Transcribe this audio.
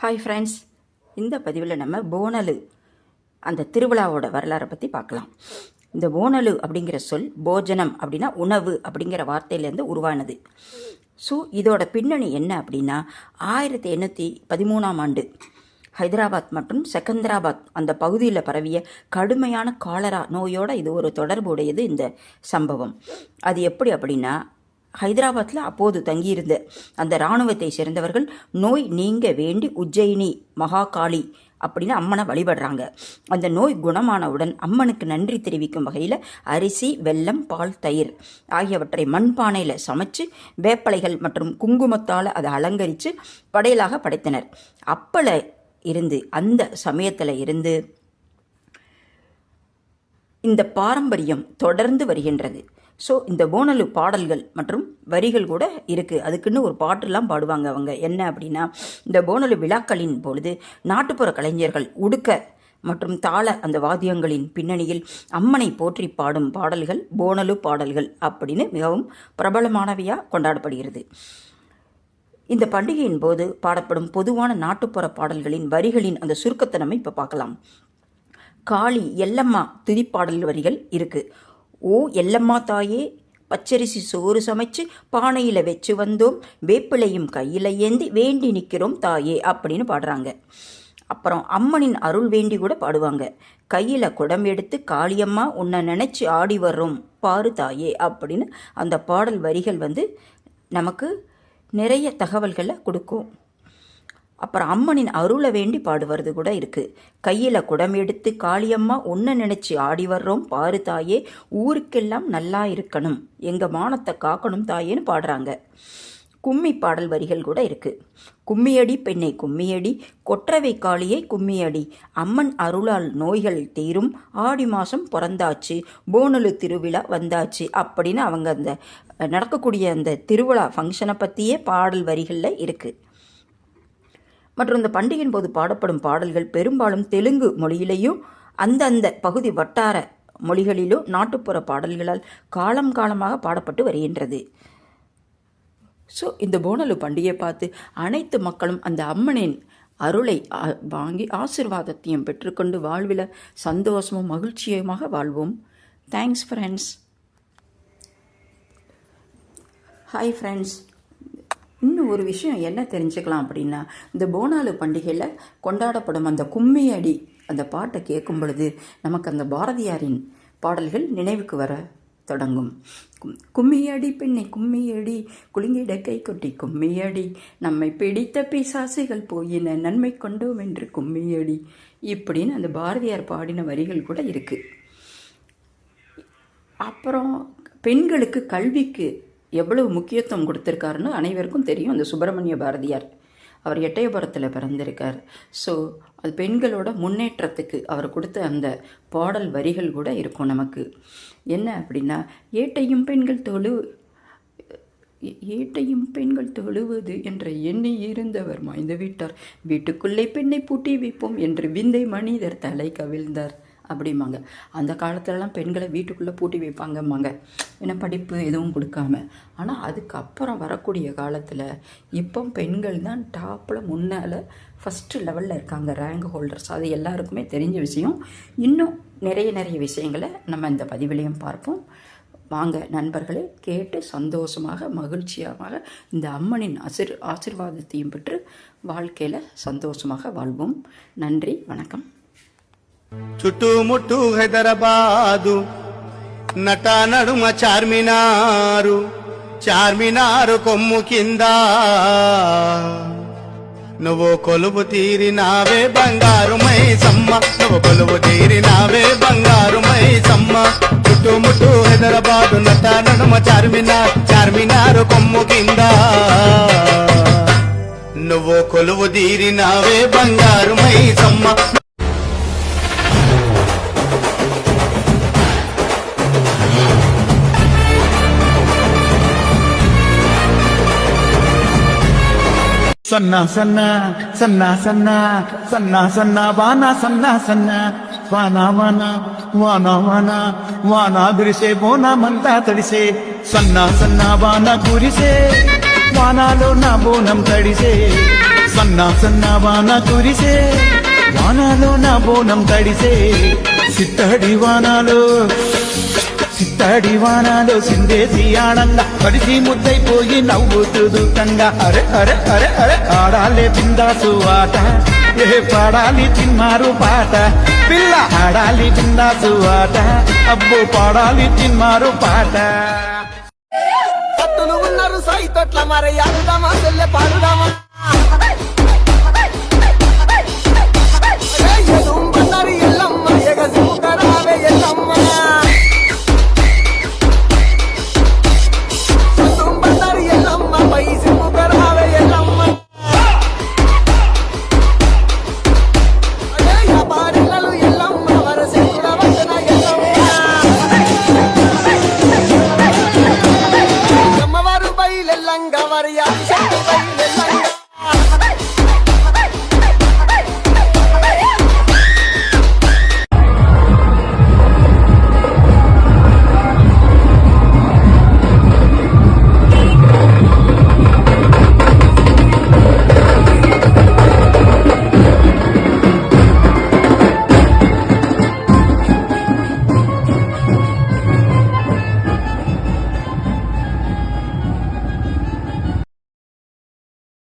Hi friends, இந்த பதிவில் நம்ம போனலு அந்த திருவிழாவோட வரலாறை பற்றி பார்க்கலாம். இந்த போனலு அப்படிங்கிற சொல் போஜனம் அப்படின்னா உணவு அப்படிங்கிற வார்த்தையிலேருந்து உருவானது. ஸோ இதோட பின்னணி என்ன அப்படின்னா 1813ஆம் ஆண்டு ஹைதராபாத் மற்றும் செகந்திராபாத் அந்த பகுதியில் பரவிய கடுமையான காலரா நோயோடு இது ஒரு தொடர்புடையது. இந்த சம்பவம் அது எப்படி அப்படின்னா, ஹைதராபாத்தில் அப்போது தங்கியிருந்த அந்த இராணுவத்தை சேர்ந்தவர்கள் நோய் நீங்க வேண்டி உஜ்ஜயினி மகாகாளி அப்படின்னு அம்மனை வழிபடுறாங்க. அந்த நோய் குணமானவுடன் அம்மனுக்கு நன்றி தெரிவிக்கும் வகையில் அரிசி, வெல்லம், பால், தயிர் ஆகியவற்றை மண்பானையில் சமைச்சு வேப்பலைகள் மற்றும் குங்குமத்தால் அதை அலங்கரித்து படையலாக படைத்தனர். அப்பல இருந்து அந்த சமயத்தில் இருந்து இந்த பாரம்பரியம் தொடர்ந்து வருகின்றது. ஸோ இந்த போனலு பாடல்கள் மற்றும் வரிகள் கூட இருக்குது. அதுக்குன்னு ஒரு பாட்டுலாம் பாடுவாங்க அவங்க. என்ன அப்படின்னா, இந்த போனலு விழாக்களின் பொழுது நாட்டுப்புற கலைஞர்கள் உடுக்க மற்றும் தாள அந்த வாத்தியங்களின் பின்னணியில் அம்மனை போற்றி பாடும் பாடல்கள் போனலு பாடல்கள் அப்படின்னு மிகவும் பிரபலமானவையாக கொண்டாடப்படுகிறது. இந்த பண்டிகையின் போது பாடப்படும் பொதுவான நாட்டுப்புற பாடல்களின் வரிகளின் அந்த சுருக்கத்தை நம்ம இப்போ பார்க்கலாம். காளி எல்லம்மா துதிப்பாடல் வரிகள் இருக்குது. ஓ எல்லம்மா தாயே, பச்சரிசி சோறு சமைச்சு பானையில் வச்சு வந்தோம், வேப்பிலையும் கையில் ஏந்தி வேண்டி நிற்கிறோம் தாயே அப்படின்னு பாடுறாங்க. அப்புறம் அம்மனின் அருள் வேண்டி கூட பாடுவாங்க. கையில் குடம் எடுத்து காளியம்மா உன்னை நினச்சி ஆடி வர்றோம் பாரு தாயே அப்படின்னு அந்த பாடல் வரிகள் நமக்கு நிறைய தகவல்களை கொடுக்கும். அப்புறம் அம்மனின் அருளை வேண்டி பாடுவது கூட இருக்குது. கையில் குடம் எடுத்து காளியம்மா உன்னை நினச்சி ஆடி வர்றோம் பாரு தாயே, ஊருக்கெல்லாம் நல்லா இருக்கணும், எங்கள் மானத்தை காக்கணும் தாயேன்னு பாடுறாங்க. கும்மி பாடல் வரிகள் கூட இருக்குது. கும்மியடி பெண்ணை கும்மியடி, கொற்றவை காளியை கும்மியடி, அம்மன் அருளால் நோய்கள் தீரும், ஆடி மாதம் பிறந்தாச்சு, போனலு திருவிழா வந்தாச்சு அப்படின்னு அவங்க அந்த நடக்கக்கூடிய அந்த திருவிழா ஃபங்க்ஷனை பற்றியே பாடல் வரிகளில் இருக்குது. மற்றும் இந்த பண்டிகையின் போது பாடப்படும் பாடல்கள் பெரும்பாலும் தெலுங்கு மொழியிலேயும் அந்தந்த பகுதி வட்டார மொழிகளிலும் நாட்டுப்புற பாடல்களால் காலம் காலமாக பாடப்பட்டு வருகின்றது. ஸோ இந்த போனலு பண்டிகையை பார்த்து அனைத்து மக்களும் அந்த அம்மனின் அருளை வாங்கி ஆசீர்வாதத்தையும் பெற்றுக்கொண்டு வாழ்வில் சந்தோஷமும் மகிழ்ச்சியுமாக வாழ்வோம். Thanks friends. ஹாய் ஃப்ரெண்ட்ஸ், இன்னும் ஒரு விஷயம் என்ன தெரிஞ்சுக்கலாம் அப்படின்னா, இந்த போனாலு பண்டிகையில் கொண்டாடப்படும் அந்த கும்மியடி அந்த பாட்டை கேட்கும் பொழுது நமக்கு அந்த பாரதியாரின் பாடல்கள் நினைவுக்கு வர தொடங்கும். கும்மியடி பெண்ணை கும்மியடி, குலுங்கிட கை கொட்டி கும்மியடி, நம்மை பிடித்த பிசாசுகள் போயின நன்மை கொண்டோம் என்று கும்மியடி இப்படின்னு அந்த பாரதியார் பாடின வரிகள் கூட இருக்குது. அப்புறம் பெண்களுக்கு கல்விக்கு எவ்வளவு முக்கியத்துவம் கொடுத்துருக்காருன்னு அனைவருக்கும் தெரியும். அந்த சுப்பிரமணிய பாரதியார் அவர் எட்டயபுரத்தில் பிறந்திருக்கார். ஸோ அது பெண்களோட முன்னேற்றத்துக்கு அவர் கொடுத்த அந்த பாடல் வரிகள் கூட இருக்கும் நமக்கு. என்ன அப்படின்னா, ஏட்டையும் பெண்கள் தொழுவது என்ற எண்ணி இருந்தவர் மாய்ந்து விட்டார், வீட்டுக்குள்ளே பெண்ணை பூட்டி வைப்போம் என்று விந்தை மனிதர் தலை கவிழ்ந்தார் அப்படிம்பாங்க. அந்த காலத்துலலாம் பெண்களை வீட்டுக்குள்ளே பூட்டி வைப்பாங்கம்மாங்க, ஏன்னா படிப்பு எதுவும் கொடுக்காம. ஆனால் அதுக்கப்புறம் வரக்கூடிய காலத்தில் இப்போ பெண்கள் தான் டாப்பில் முன்னால் ஃபஸ்ட்டு லெவலில் இருக்காங்க, ரேங்க் ஹோல்டர்ஸ். அது எல்லாருக்குமே தெரிஞ்ச விஷயம். இன்னும் நிறைய விஷயங்களை நம்ம இந்த பதிவிலையும் பார்ப்போம். வாங்க நண்பர்களே, கேட்டு சந்தோஷமாக மகிழ்ச்சியாக இந்த அம்மனின் ஆசீர்வாதத்தையும் பெற்று வாழ்க்கையில் சந்தோஷமாக வாழ்வோம். நன்றி, வணக்கம். చుట్టుముట్టు హైదరాబాదు నట నడుమ చార్మినారు కొమ్ము కింద నువ్వు కొలువు తీరినావే బంగారు మైసమ్మ, నువ్వు కొలువు తీరినావే బంగారు మైసమ్మ. చుట్టుముట్టు హైదరాబాదు నట నడుమ చార్మినారు కొమ్ము కింద నువ్వు కొలువు తీరినావే బంగారు మైసమ్మ. సన్నా సన్నా సన్నా సన్నా సన్నా సన్నా వానా సన్నా సన్నా వానా వానా వానా వానా వానా గురిసే బోనా మంతా తడిసే, సన్నా సన్నా వానా గురిసే వానాలో నా బోనం తడిసే, సన్నా సన్నా వాన కురిసే వానాలో నా బోనం తడిసే సిత్తడి వానాలో సిందేసి ఆనంద పడిసి ముద్దైపోయి నవ్వుతూ దుఃఖంగా అరే అరే అరే అరే ఆడాలే బిందాసు ఆట ఏ పాడాలి తిన్మారు పాట పిల్ల ఆడాలి బిందాసు ఆట అబ్బో పాడాలి తిన్మారు పాట కత్తులు ఉన్నారు సైతొట్ల మరి ఆడుదామా చెల్లె పాడుదామా